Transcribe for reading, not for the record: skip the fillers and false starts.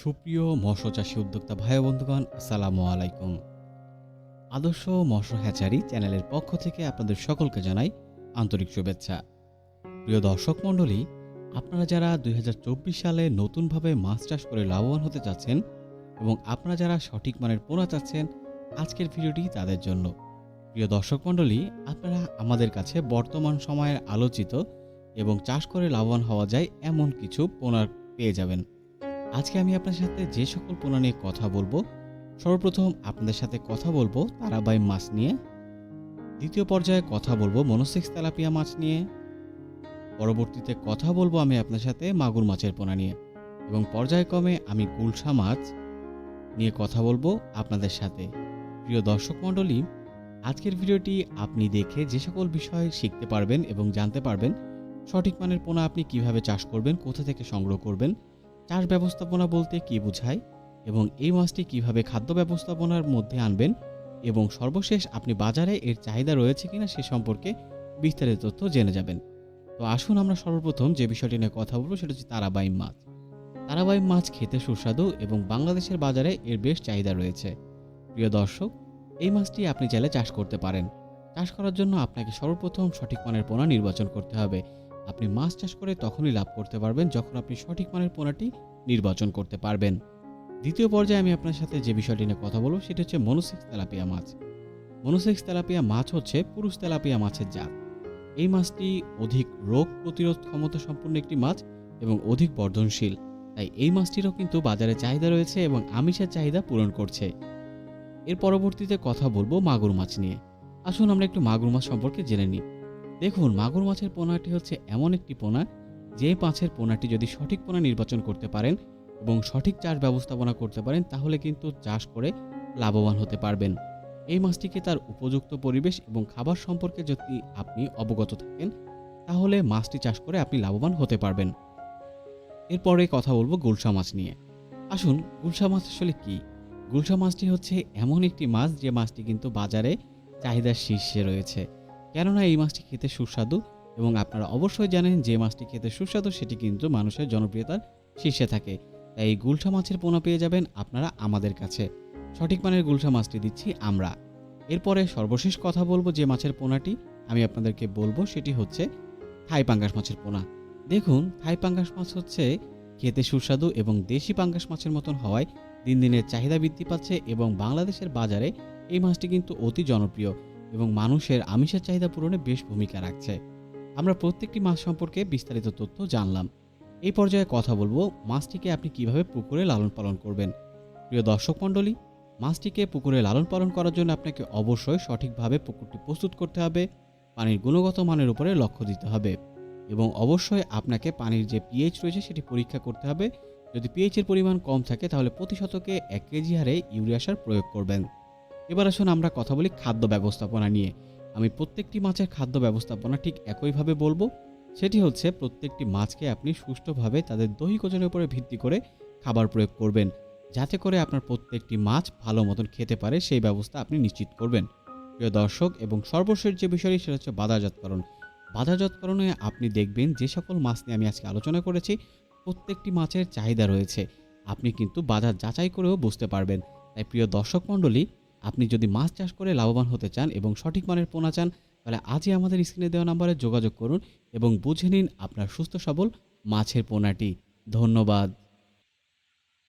সুপ্রিয় মৎস্য চাষী উদ্যোক্তা ভাই ও বন্ধুগণ, আসসালামু আলাইকুম। আদর্শ মৎস্য হ্যাচারি চ্যানেলের পক্ষ থেকে আপনাদের সকলকে জানাই আন্তরিক শুভেচ্ছা। প্রিয় দর্শক মণ্ডলী, আপনারা যারা ২০২৪ সালে নতুনভাবে মাছ চাষ করে লাভবান হতে চাচ্ছেন এবং আপনারা যারা সঠিক মানের পোনা চাচ্ছেন, আজকের ভিডিওটি তাদের জন্য। প্রিয় দর্শক মণ্ডলী, আপনারা আমাদের কাছে বর্তমান সময়ের আলোচিত এবং চাষ করে লাভবান হওয়া যায় এমন কিছু পোনা পেয়ে যাবেন। আজকে আমি আপনার সাথে যে সকল পোনা নিয়ে কথা বলবো, সর্বপ্রথম আপনাদের সাথে কথা বলবো তারাবাই মাছ নিয়ে, দ্বিতীয় পর্যায়ে কথা বলবো মনোসেক্স তেলাপিয়া মাছ নিয়ে, পরবর্তীতে কথা বলবো আমি আপনার সাথে মাগুর মাছের পোনা নিয়ে, এবং পর্যায়ক্রমে আমি গুলশা মাছ নিয়ে কথা বলবো আপনাদের সাথে। প্রিয় দর্শক মণ্ডলী, আজকের ভিডিওটি আপনি দেখে যে সকল বিষয় শিখতে পারবেন এবং জানতে পারবেন, সঠিক মানের পোনা আপনি কিভাবে চাষ করবেন, কোথা থেকে সংগ্রহ করবেন, চাষ ব্যবস্থাপনা বলতে কী বোঝায় এবং এই মাছটি কিভাবে খাদ্য ব্যবস্থাপনার মধ্যে আনবেন, এবং সর্বশেষ আপনি বাজারে এর চাহিদা রয়েছে কিনা সে সম্পর্কে বিস্তারিত তথ্য জেনে যাবেন। তো আসুন আমরা সর্বপ্রথম যে বিষয়টি নিয়ে কথা বলবো সেটা হচ্ছে তারাবাই মাছ। তারাবাই মাছ খেতে সুস্বাদু এবং বাংলাদেশের বাজারে এর বেশ চাহিদা রয়েছে। প্রিয় দর্শক, এই মাছটি আপনি চাইলে চাষ করতে পারেন। চাষ করার জন্য আপনাকে সর্বপ্রথম সঠিক মানের পোনা নির্বাচন করতে হবে। আপনি মাছ চাষ করে তখনই লাভ করতে পারবেন যখন আপনি সঠিক মানের পোনাটি নির্বাচন করতে পারবেন। দ্বিতীয় পর্যায়ে আমি আপনার সাথে যে বিষয়টি নিয়ে কথা বলবো সেটা হচ্ছে মনোসেক্স তেলাপিয়া মাছ। মনোসেক্স তেলাপিয়া মাছ হচ্ছে পুরুষ তেলাপিয়া মাছের জাত। এই মাছটি অধিক রোগ প্রতিরোধ ক্ষমতা সম্পন্ন একটি মাছ এবং অধিক বর্ধনশীল। তাই এই মাছটিরও কিন্তু বাজারে চাহিদা রয়েছে এবং আমিষের চাহিদা পূরণ করছে। এর পরবর্তীতে কথা বলবো মাগুর মাছ নিয়ে। আসুন আমরা একটু মাগুর মাছ সম্পর্কে জেনে নিই। দেখুন, মাগুর মাছের পোনাটি হচ্ছে এমন একটি পোনা, যে মাছের পোনাটি যদি সঠিক পোনা নির্বাচন করতে পারেন এবং সঠিক চাষ ব্যবস্থাপনা করতে পারেন, তাহলে কিন্তু চাষ করে লাভবান হতে পারবেন। এই মাছটিকে তার উপযুক্ত পরিবেশ এবং খাবার সম্পর্কে যদি আপনি অবগত থাকেন, তাহলে মাছটি চাষ করে আপনি লাভবান হতে পারবেন। এরপরে কথা বলবো গুলশা মাছ নিয়ে। আসুন, গুলশা মাছ আসলে কি? গুলশা মাছটি হচ্ছে এমন একটি মাছ যে মাছটি কিন্তু বাজারে চাহিদার শীর্ষে রয়েছে, কেননা এই মাছটি খেতে সুস্বাদু এবং আপনারা অবশ্যই জানেন যে মাছটি খেতে সুস্বাদু সেটি কিন্তু মানুষের জনপ্রিয়তার শীর্ষে থাকে। তাই এই গুলশা মাছের পোনা পেয়ে যাবেন আপনারা আমাদের কাছে। সঠিক মানের গুলশা মাছটি দিচ্ছি আমরা। এরপরে সর্বশেষ কথা বলবো যে মাছের পোনাটি আমি আপনাদেরকে বলবো সেটি হচ্ছে থাই পাঙ্গাস মাছের পোনা। দেখুন, থাই পাঙ্গাস মাছ হচ্ছে খেতে সুস্বাদু এবং দেশি পাঙ্গাস মাছের মতন হওয়ায় দিন দিনের চাহিদা বৃদ্ধি পাচ্ছে এবং বাংলাদেশের বাজারে এই মাছটি কিন্তু অতি জনপ্রিয় এবং মানুষের আমিষের চাহিদা পূরণে বেশ ভূমিকা রাখছে। আমরা প্রত্যেকটি মাছ সম্পর্কে বিস্তারিত তথ্য জানলাম। এই পর্যায়ে কথা বলবো মাছটিকে আপনি কিভাবে পুকুরে লালন পালন করবেন। প্রিয় দর্শক মণ্ডলী, মাছটিকে পুকুরে লালন পালন করার জন্য আপনাকে অবশ্যই সঠিকভাবে পুকুরটি প্রস্তুত করতে হবে, পানির গুণগত মানের উপরে লক্ষ্য দিতে হবে এবং অবশ্যই আপনাকে পানির যে পিএইচ রয়েছে সেটি পরীক্ষা করতে হবে। যদি পিএইচের পরিমাণ কম থাকে তাহলে প্রতি শতকে ১ কেজি হারে ইউরিয়া সার প্রয়োগ করবেন। এবার আসুন আমরা কথা বলি খাদ্য ব্যবস্থাপনা নিয়ে। আমি প্রত্যেকটি মাছের খাদ্য ব্যবস্থাপনা ঠিক একইভাবে বলবো। সেটি হচ্ছে প্রত্যেকটি মাছকে আপনি সুষ্ঠুভাবে তাদের দৈহিক ওজনের উপরে ভিত্তি করে খাবার প্রয়োগ করবেন, যাতে করে আপনার প্রত্যেকটি মাছ ভালো মতন খেতে পারে সেই ব্যবস্থা আপনি নিশ্চিত করবেন। প্রিয় দর্শক, এবং সর্বশেষ যে বিষয়টি সেটা হচ্ছে বাজারজাতকরণ। বাজারজাতকরণে আপনি দেখবেন যে সকল মাছ নিয়ে আমি আজকে আলোচনা করেছি প্রত্যেকটি মাছের চাহিদা রয়েছে, আপনি কিন্তু বাজার যাচাই করেও বুঝতে পারবেন। তাই প্রিয় দর্শক মণ্ডলী, আপনি যদি মাছ চাষ করে লাভবান হতে চান এবং সঠিক মানের পোনা চান, তাহলে আজই আমাদের স্ক্রিনে দেওয়া নম্বরে যোগাযোগ করুন এবং বুঝে নিন আপনার সুস্থ সবল মাছের পোনাটি। ধন্যবাদ।